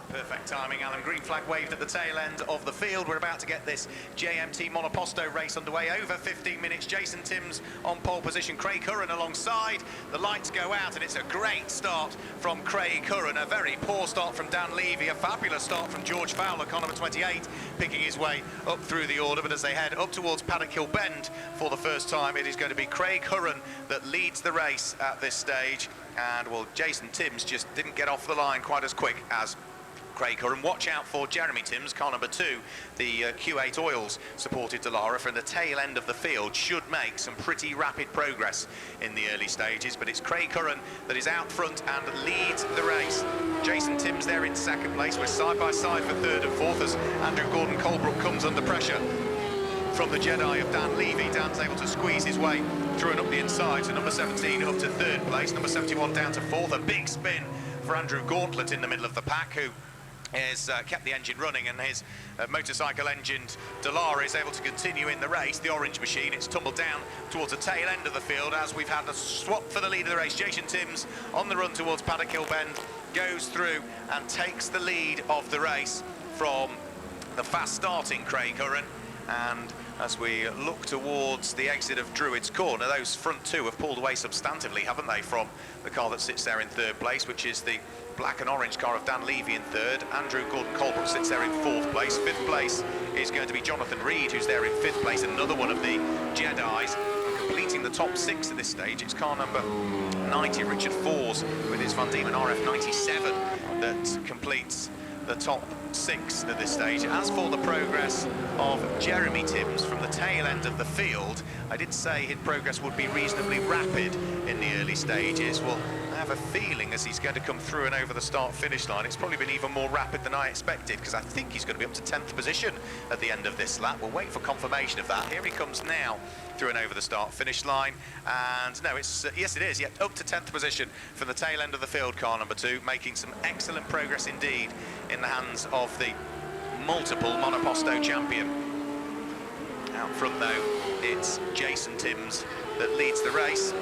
Perfect timing, Alan. Green flag waved at the tail end of the field. We're about to get this JMT Monoposto race underway. Over 15 minutes. Jason Timms on pole position. Craig Curran alongside. The lights go out and it's a great start from Craig Curran. A very poor start from Dan Levy. A fabulous start from George Fowler, car number 28, picking his way up through the order. But as they head up towards Paddock Hill Bend for the first time, it is going to be Craig Curran that leads the race at this stage. And, well, Jason Timms just didn't get off the line quite as quick as Craig Curran. Watch out for Jeremy Timms, car number 2, the Q8 Oils supported Dallara from the tail end of the field. Should make some pretty rapid progress in the early stages, but it's Craig Curran that is out front and leads the race. Jason Timms there in second place. We're side by side for third and fourth as Andrew Gordon-Colebrook comes under pressure from the Jedi of Dan Levy. Dan's able to squeeze his way through and up the inside, so number 17 up to third place, number 71 down to fourth. A big spin for Andrew Gauntlet in the middle of the pack, who has kept the engine running, and his motorcycle-engined Dallara is able to continue in the race. The orange machine, it's tumbled down towards the tail end of the field as we've had a swap for the lead of the race. Jason Timms on the run towards Paddock Hill Bend goes through and takes the lead of the race from the fast-starting Craig Curran. And as we look towards the exit of Druids Corner, those front two have pulled away substantively, haven't they, from the car that sits there in third place, which is the black and orange car of Dan Levy in third. Andrew Gordon-Colebrook sits there in fourth place. Fifth place is going to be Jonathan Reed, who's there in fifth place, another one of the Jedis. Completing the top 6 at this stage, it's car number 90, Richard Fours, with his Van Diemen RF97, that completes the top 6 at this stage. As for the progress of Jeremy Timms from the tail end of the field, I did say his progress would be reasonably rapid in the early stages. Well, I have a feeling as he's going to come through and over the start-finish line, it's probably been even more rapid than I expected, because I think he's going to be up to 10th position at the end of this lap. We'll wait for confirmation of that. Here he comes now through and over the start-finish line, and no, it's yes, it is. Up to 10th position from the tail end of the field, car number 2, making some excellent progress indeed in the hands of the multiple Monoposto champion. Out front, though, it's Jason Timms that leads the race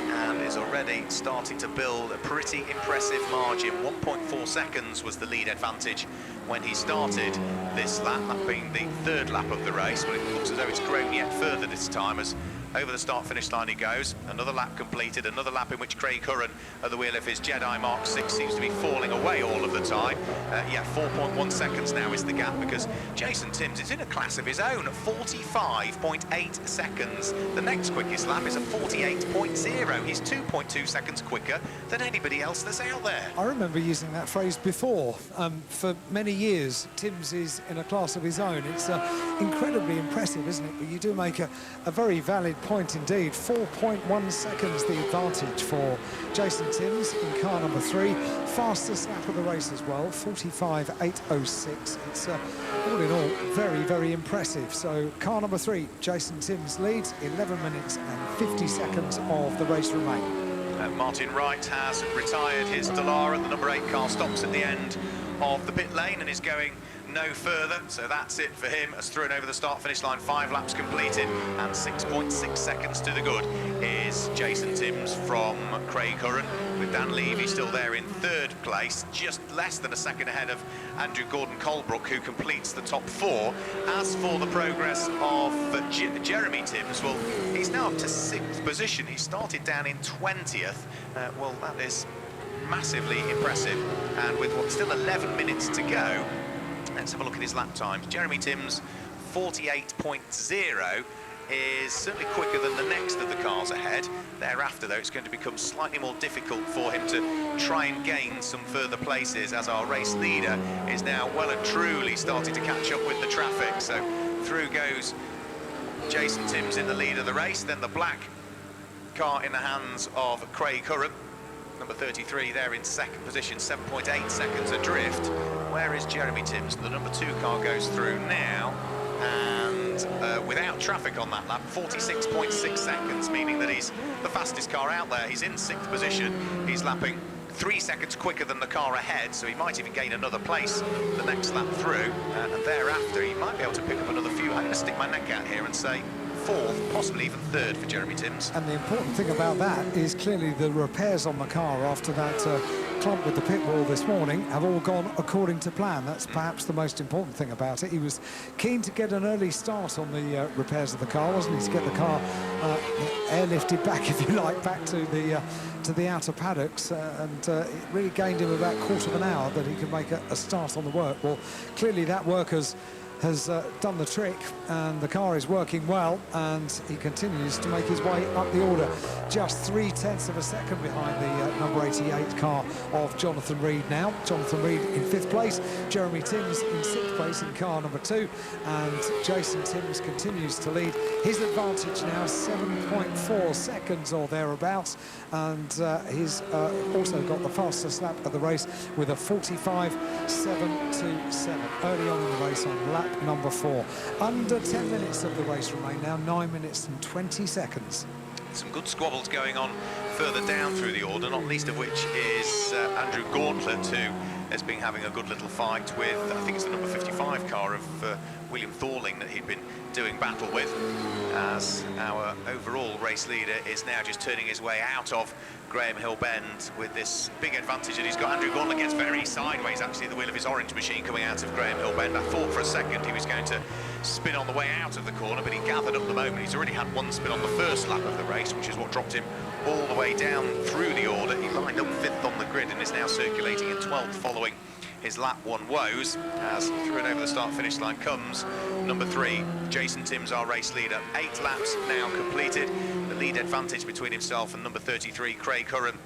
and is already starting to build a pretty impressive margin. 1.4 seconds was the lead advantage when he started this lap, that being the third lap of the race, but it looks as though it's grown yet further this time as over the start-finish line he goes. Another lap completed, another lap in which Craig Curran at the wheel of his Jedi Mark 6 seems to be falling away all of the time. Yeah, 4.1 seconds now is the gap, because Jason Timms is in a class of his own at 45.8 seconds. The next quickest lap is at 48.0. He's 2.2 seconds quicker than anybody else that's out there. I remember using that phrase before. For many years, Timms is in a class of his own. It's incredibly impressive, isn't it? But you do make a very valid point indeed. 4.1 seconds the advantage for Jason Timms in car number 3. Fastest lap of the race as well, 45.806. It's all in all very, very impressive. So car number 3, Jason Timms leads, 11 minutes and 50 seconds of the race remain. Martin Wright has retired his Dallara. The number 8 car stops at the end of the pit lane and is going no further, so that's it for him. As through and over the start-finish line, 5 laps completed and 6.6 seconds to the good is Jason Timms from Craig Curran, with Dan Levy still there in third place, just less than a second ahead of Andrew Gordon-Colebrook, who completes the top 4. As for the progress of Jeremy Timms, well, he's now up to 6th position. He started down in 20th. Well, that is massively impressive, and with what's still 11 minutes to go, let's have a look at his lap times. Jeremy Timms, 48.0, is certainly quicker than the next of the cars ahead. Thereafter, though, it's going to become slightly more difficult for him to try and gain some further places, as our race leader is now well and truly starting to catch up with the traffic. So through goes Jason Timms in the lead of the race, then the black car in the hands of Craig Curran. Number 33 there in second position, 7.8 seconds adrift. Where is Jeremy Timms? The number 2 car goes through now, and without traffic on that lap, 46.6 seconds, meaning that he's the fastest car out there. He's in 6th position. He's lapping 3 seconds quicker than the car ahead, so he might even gain another place the next lap through, and thereafter he might be able to pick up another few. I'm going to stick my neck out here and say 4th, possibly even 3rd for Jeremy Timms. And the important thing about that is clearly the repairs on the car after that clump with the pit wall this morning have all gone according to plan. That's perhaps the most important thing about it. He was keen to get an early start on the repairs of the car, wasn't he, to get the car airlifted back, if you like, back to the outer paddocks, and it really gained him about a quarter of an hour that he could make a start on the work. Well, clearly that work has done the trick, and the car is working well, and he continues to make his way up the order, just 0.3 of a second behind the number 88 car of Jonathan Reed now. Jonathan Reed in 5th place, Jeremy Timms in 6th place in car number 2, and Jason Timms continues to lead. His advantage now 7.4 seconds or thereabouts, and he's also got the fastest lap of the race with a 45.727 early on in the race on lap number 4. Under 10 minutes of the race remain now, 9 minutes and 20 seconds. Some good squabbles going on further down through the order, not least of which is Andrew Gauntlet, who has been having a good little fight with, I think it's the number 55 car of William Thorling that he'd been doing battle with, as our overall race leader is now just turning his way out of Graham Hill Bend with this big advantage that he's got. Andrew Gauntlet gets very sideways, actually, at the wheel of his orange machine coming out of Graham Hill Bend. I thought for a second he was going to spin on the way out of the corner, but he gathered up the moment. He's already had one spin on the first lap of the race, which is what dropped him all the way down through the order. He lined up 5th on the grid and is now circulating in 12th following his lap 1 woes, as through and over the start-finish line comes number 3, Jason Timms, our race leader. 8 laps now completed. The lead advantage between himself and number 33, Craig Curran,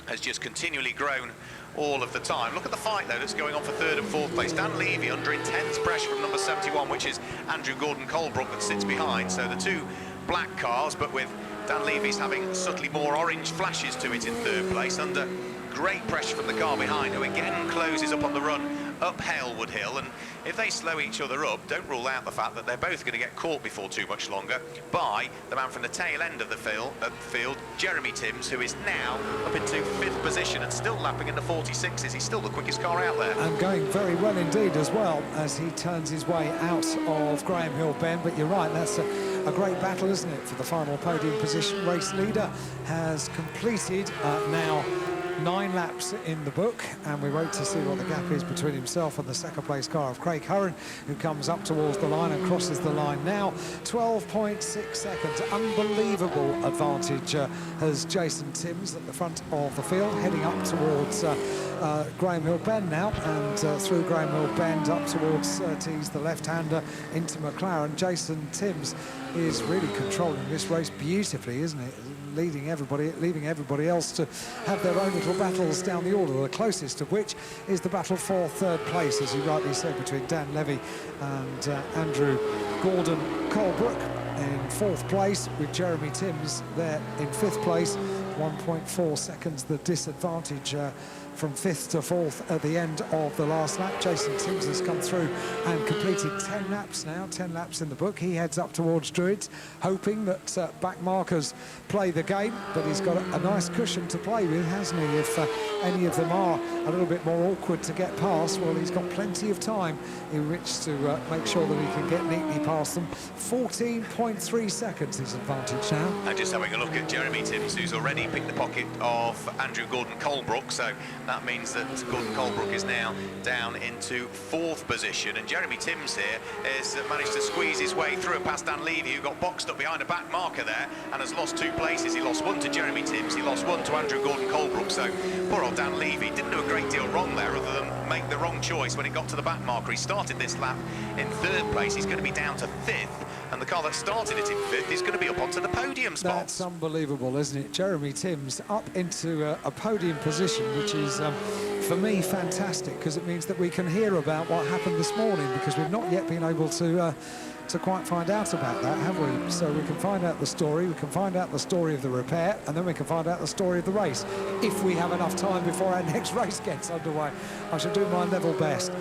has just continually grown all of the time. Look at the fight, though, that's going on for 3rd and 4th place. Dan Levy under intense pressure from number 71, which is Andrew Gordon Colebrook, that sits behind. So the 2 black cars, but with Dan Levy's having subtly more orange flashes to it in 3rd place, under great pressure from the car behind, who again closes up on the run up Halewood Hill. And if they slow each other up, don't rule out the fact that they're both going to get caught before too much longer by the man from the tail end of the field, Jeremy Timms, who is now up into 5th position and still lapping in the 46s. He's still the quickest car out there. And going very well indeed as well as he turns his way out of Graham Hill Bend. But you're right, that's a great battle, isn't it, for the final podium position. Race leader has completed now 9 laps in the book, and we wait to see what the gap is between himself and the 2nd place car of Craig Curran, who comes up towards the line and crosses the line now. 12.6 seconds, unbelievable advantage has Jason Timms at the front of the field, heading up towards Graham Hill Bend now, and through Graham Hill Bend up towards Tees, the left-hander, into McLaren. Jason Timms is really controlling this race beautifully, isn't it? Leading everybody, leaving everybody else to have their own little battles down the order, the closest of which is the battle for 3rd place, as you rightly said, between Dan Levy and Andrew Gordon Colebrook in 4th place, with Jeremy Timms there in 5th place. 1.4 seconds the disadvantage from 5th to 4th at the end of the last lap. Jason Timms has come through and completed 10 laps now, 10 laps in the book. He heads up towards Druids, hoping that back markers play the game, but he's got a nice cushion to play with, hasn't he? If any of them are a little bit more awkward to get past, well, he's got plenty of time in which to make sure that he can get neatly past them. 14.3 seconds his advantage now. And just having a look at Jeremy Timms, who's already picked the pocket of Andrew Gordon Colebrook, so that means that Gordon Colebrook is now down into 4th position, and Jeremy Timms here has managed to squeeze his way through and past Dan Levy, who got boxed up behind a back marker there and has lost 2 places. He lost 1 to Jeremy Timms, he lost 1 to Andrew Gordon Colebrook, so poor old Dan Levy didn't do a great deal wrong there other than make the wrong choice when he got to the back marker. He started this lap in 3rd place, he's going to be down to 5th, and the car that started it in 5th is going to be up onto the podium spots. That's unbelievable, isn't it? Jeremy Timms up into a podium position, which is for me fantastic, because it means that we can hear about what happened this morning, because we've not yet been able to quite find out about that, have we? So we can find out the story, we can find out the story of the repair, and then we can find out the story of the race, if we have enough time before our next race gets underway. I shall do my level best.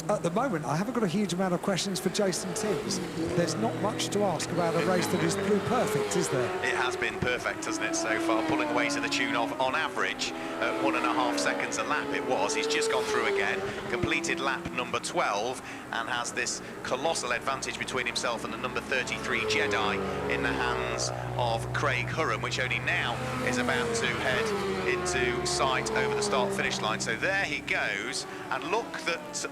at the moment, I haven't got a huge amount of questions for Jason Timms. There's not much to ask about a race that is blue perfect, is there? It has been perfect, hasn't it, so far, pulling away to the tune of, on average, 1.5 seconds a lap it was. He's just gone through again, completed lap number 12, and has this colossal advantage between himself and the number 33 Jedi in the hands of Craig Hurren, which only now is about to head into sight over the start-finish line. So there he goes, and look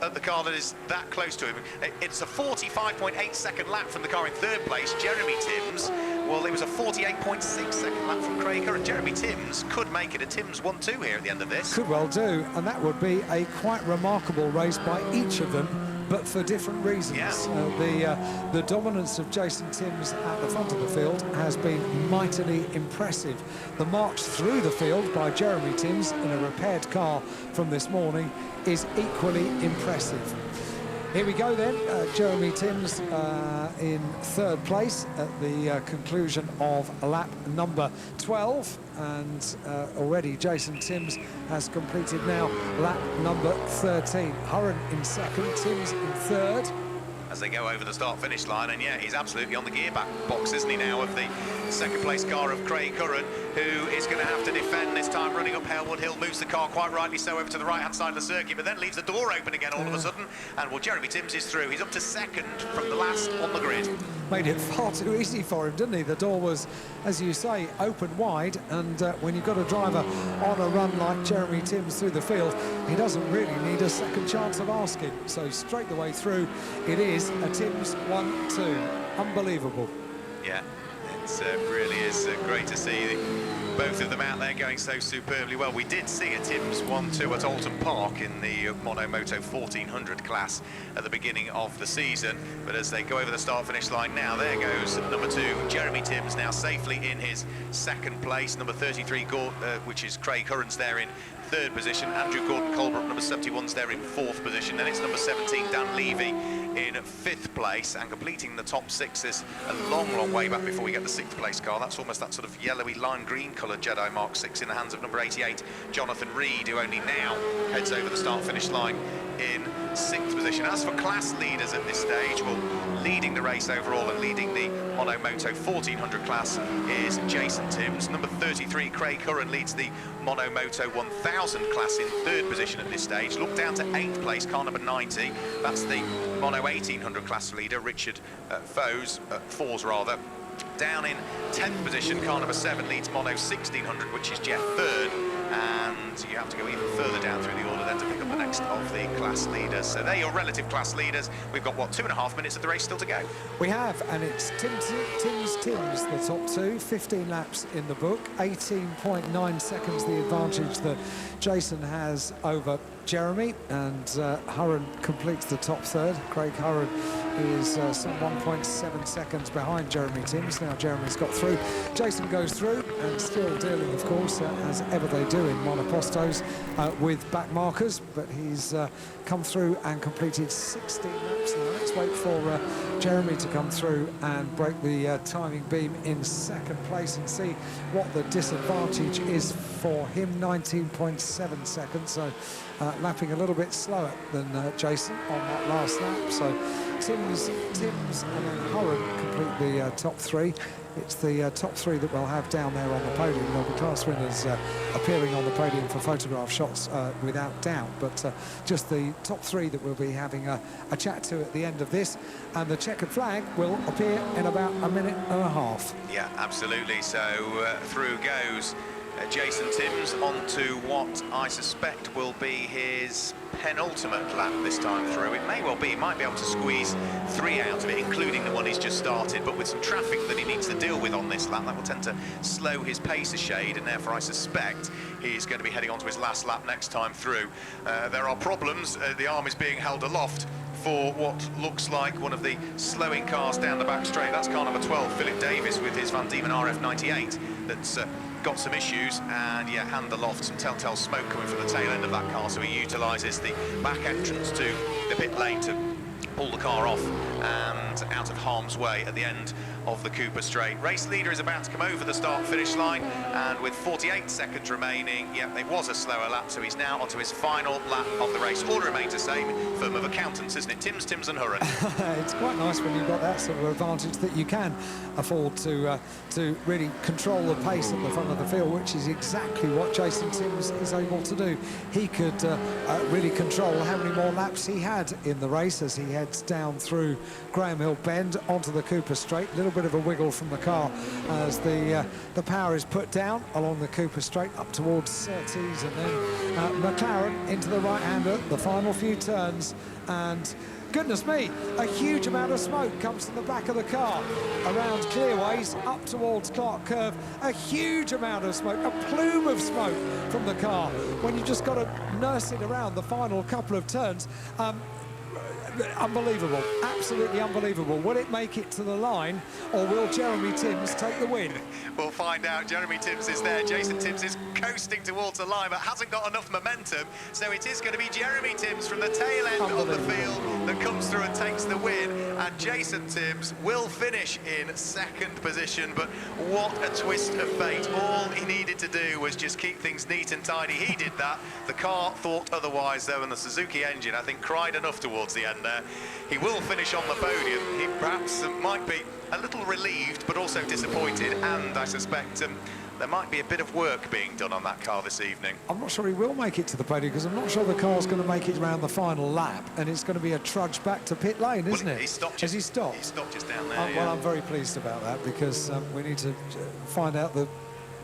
at the car that is that close to him. It's a 45.8 second lap from the car in third place, Jeremy Timms. Well, it was a 48.6 second lap from Craig Hurren. Jeremy Timms could make it a Timms 1-2 here at the end of this. Could well do, and that would be a quite remarkable race by each of them, but for different reasons. Yeah. The dominance of Jason Timms at the front of the field has been mightily impressive. The march through the field by Jeremy Timms in a repaired car from this morning is equally impressive. Here we go then, Jeremy Timms in third place at the conclusion of lap number 12, and already Jason Timms has completed now lap number 13. Hurren in second, Timms in third. As they go over the start-finish line, and yeah, he's absolutely on the gearback box, isn't he now, of the second-place car of Craig Hurren, who is going to have to defend this time running up Halewood Hill, moves the car quite rightly so over to the right-hand side of the circuit, but then leaves the door open again all of a sudden, and well, Jeremy Timms is through. He's up to second from the last on the grid. Made it far too easy for him, didn't he? The door was, as you say, open wide, and when you've got a driver on a run like Jeremy Timms through the field, he doesn't really need a second chance of asking. So straight the way through, it is a Timms 1-2. Unbelievable. Yeah, it really is great to see both of them out there going so superbly well. We did see a Timms 1-2 at Alton Park in the Monomoto 1400 class at the beginning of the season, but as they go over the start-finish line now, there goes number 2, Jeremy Timms, now safely in his second place. Number 33, which is Craig Hurren's there in third position. Andrew Gordon-Colbrook, number 71's there in fourth position. Then it's number 17, Dan Levy, in fifth place, and completing the top 6 is a long way back before we get the sixth place car. That's almost that sort of yellowy lime green coloured Jedi Mark 6 in the hands of number 88, Jonathan Reed, who only now heads over the start-finish line in sixth position. As for class leaders at this stage, well, leading the race overall and leading the Monomoto 1400 class is Jason Timms. Number 33, Craig Hurren, leads the Monomoto 1000 class in third position at this stage. Look down to 8th place, car number 90. That's the Mono 1800 class leader, Richard Fours rather. Down in 10th position, car number 7 leads Mono 1600, which is Jeff Byrne, and you have to go even further down through the order then to pick up the next of the class leaders. So they're your relative class leaders. We've got, what, 2.5 minutes of the race still to go? We have, and it's Timms, the top 2, 15 laps in the book, 18.9 seconds the advantage that Jason has over Jeremy, and Hurren completes the top third. Craig Hurren is some 1.7 seconds behind Jeremy Timms. Now Jeremy's got through. Jason goes through, and still dealing, of course, as ever they do in Monopostos, with back markers, but he's come through and completed 16 laps. Now let's wait for Jeremy to come through and break the timing beam in second place and see what the disadvantage is for him. 19.7 seconds, so lapping a little bit slower than Jason on that last lap. So Timms and then Hurren complete the top 3. It's the top 3 that we'll have down there on the podium. There'll be class winners appearing on the podium for photograph shots without doubt, but just the top 3 that we'll be having a chat to at the end of this, and the checkered flag will appear in about a minute and a half. Yeah, absolutely. So through goes Jason Timms onto what I suspect will be his penultimate lap this time through. It may well be, he might be able to squeeze 3 out of it, including the one he's just started, but with some traffic that he needs to deal with on this lap, that will tend to slow his pace a shade, and therefore I suspect he's going to be heading on to his last lap next time through. There are problems. The arm is being held aloft for what looks like one of the slowing cars down the back straight. That's car number 12, Philip Davis, with his Van Diemen RF98, that's got some issues, and yeah, hand aloft, some telltale smoke coming from the tail end of that car, so he utilises the back entrance to the pit lane to pull the car off and out of harm's way at the end of the Cooper Straight. Race leader is about to come over the start-finish line, and with 48 seconds remaining, it was a slower lap, so he's now onto his final lap of the race. All remains the same. Firm of accountants, isn't it? Timms and Hurren. It's quite nice when you've got that sort of advantage that you can afford to really control the pace at the front of the field, which is exactly what Jason Timms is able to do. He could really control how many more laps he had in the race as he heads down through Graham Hill Bend onto the Cooper Straight. A little bit of a wiggle from the car as the power is put down along the Cooper Straight up towards Surtees, and then McLaren into the right-hander, the final few turns, and goodness me, a huge amount of smoke comes from the back of the car around Clearways up towards Clark Curve. A huge amount of smoke, a plume of smoke from the car when you've just got to nurse it around the final couple of turns. Unbelievable, absolutely unbelievable. Will it make it to the line, or will Jeremy Timms take the win? We'll find out. Jeremy Timms is there. Jason Timms is coasting towards the line, but hasn't got enough momentum, so it is going to be Jeremy Timms from the tail end of the field that comes through and takes the win, and Jason Timms will finish in second position. But what a twist of fate. All he needed to do was just keep things neat and tidy. He did that. The car thought otherwise, though, and the Suzuki engine, I think, cried enough towards the end there. He will finish on the podium. He perhaps might be a little relieved, but also disappointed, and I suspect there might be a bit of work being done on that car this evening. I'm not sure he will make it to the podium, because I'm not sure the car's going to make it around the final lap, and it's going to be a trudge back to pit lane, isn't it? He stopped. Has he stopped? He stopped just down there. Well, I'm very pleased about that, because we need to find out the...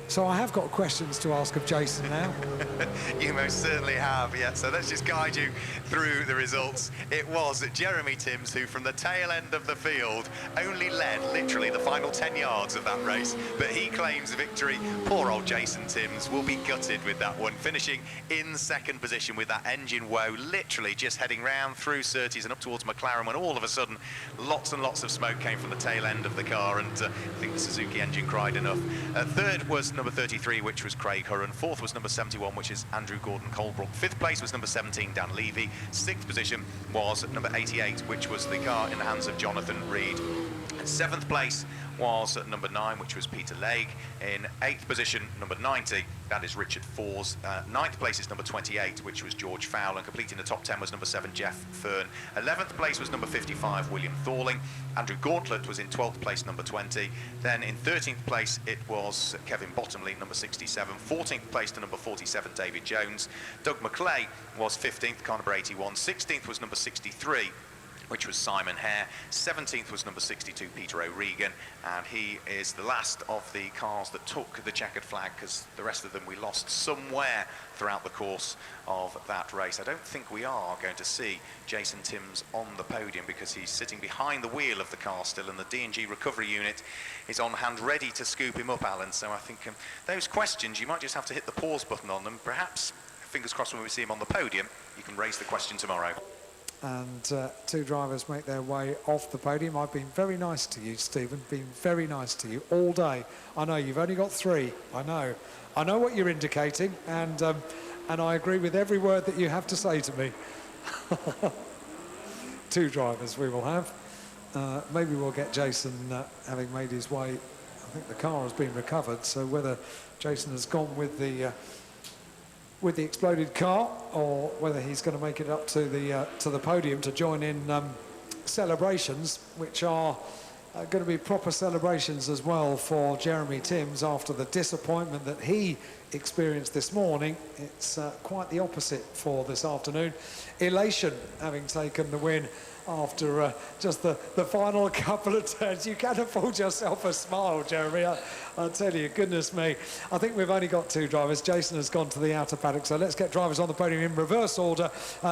So I have got questions to ask of Jason now. You most certainly have, yeah. So let's just guide you through the results. It was Jeremy Timms who, from the tail end of the field, only led literally the final 10 yards of that race, but he claims victory. Poor old Jason Timms will be gutted with that one, finishing in second position with that engine woe, literally just heading round through Surtees and up towards McLaren, when all of a sudden lots and lots of smoke came from the tail end of the car, and I think the Suzuki engine cried enough. Third was number 33, which was Craig Hurren. Fourth was number 71, which is Andrew Gordon-Colebrook. Fifth place was number 17, Dan Levy. Sixth position was number 88, which was the car in the hands of Jonathan Reed. And seventh place was number 9, which was Peter Legge. In eighth position, number 90, that is Richard Fors. Ninth place is number 28, which was George Fowler. And completing the top 10 was number 7, Jeff Fern. 11th place was number 55, William Thorling. Andrew Gauntlet was in 12th place, number 20. Then in 13th place, it was Kevin Bottomley, number 67. 14th place to number 47, David Jones. Doug McClay was 15th, car number 81. 16th was number 63, which was Simon Hare. 17th was number 62, Peter O'Regan, and he is the last of the cars that took the checkered flag, because the rest of them we lost somewhere throughout the course of that race. I don't think we are going to see Jason Timms on the podium, because he's sitting behind the wheel of the car still, and the D&G recovery unit is on hand ready to scoop him up, Alan. So I think those questions, you might just have to hit the pause button on them. Perhaps, fingers crossed, when we see him on the podium, you can raise the question tomorrow. And two drivers make their way off the podium. I've been very nice to you, Stephen, been very nice to you all day. I know you've only got 3, I know what you're indicating, and I agree with every word that you have to say to me. 2 drivers we will have. Maybe we'll get Jason having made his way. I think the car has been recovered, so whether Jason has gone with the exploded car, or whether he's going to make it up to the podium to join in celebrations, which are going to be proper celebrations as well for Jeremy Timms after the disappointment that he experienced this morning. It's quite the opposite for this afternoon. Elation, having taken the win after just the final couple of turns. You can afford yourself a smile, Jeremy. I'll tell you, goodness me. I think we've only got 2 drivers. Jason has gone to the outer paddock, so let's get drivers on the podium in reverse order.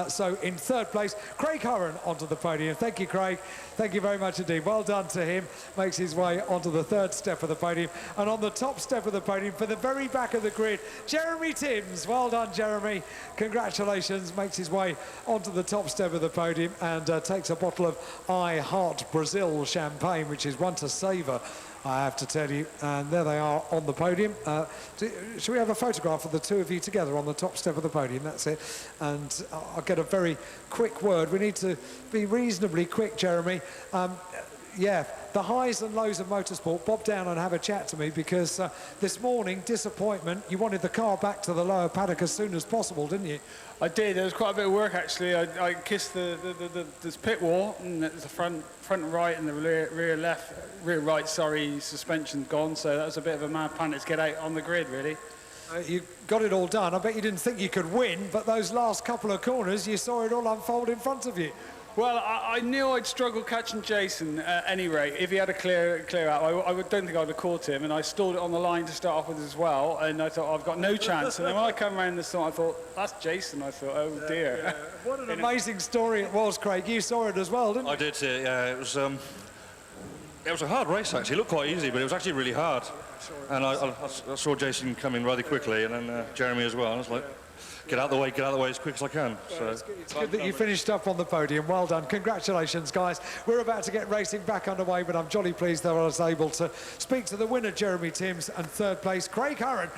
So in 3rd place, Craig Hurren onto the podium. Thank you, Craig. Thank you very much indeed. Well done to him. Makes his way onto the 3rd step of the podium. And on the top step of the podium, for the very back of the grid, Jeremy Timms. Well done, Jeremy. Congratulations. Makes his way onto the top step of the podium and takes takes a bottle of I Heart Brazil champagne, which is one to savour, I have to tell you. And there they are on the podium. Should we have a photograph of the two of you together on the top step of the podium? That's it. And I'll get a very quick word. We need to be reasonably quick, Jeremy. Yeah, the highs and lows of motorsport. Bob down and have a chat to me, because this morning, disappointment. You wanted the car back to the lower paddock as soon as possible, didn't you? I did. There was quite a bit of work, actually. I kissed this pit wall, and there's the front right and the rear right, sorry, suspension gone. So that was a bit of a mad panic to get out on the grid, really. You got it all done. I bet you didn't think you could win, but those last couple of corners, you saw it all unfold in front of you. Well, I knew I'd struggle catching Jason at any rate. If he had a clear out, I don't think I'd have caught him, and I stalled it on the line to start off with as well, and I thought, I've got no chance. And then when I come around this time, I thought, that's Jason. I thought, oh dear. Yeah. What an amazing story it was, Craig. You saw it as well, didn't you? I did see it, yeah. It was a hard race, actually. It looked quite easy, but it was actually really hard. And I saw Jason coming rather quickly, and then Jeremy as well, and I was like, get out of the way as quick as I can. So. It's good that you finished up on the podium. Well done. Congratulations, guys. We're about to get racing back underway, but I'm jolly pleased that I was able to speak to the winner, Jeremy Timms, and third place, Craig Curran,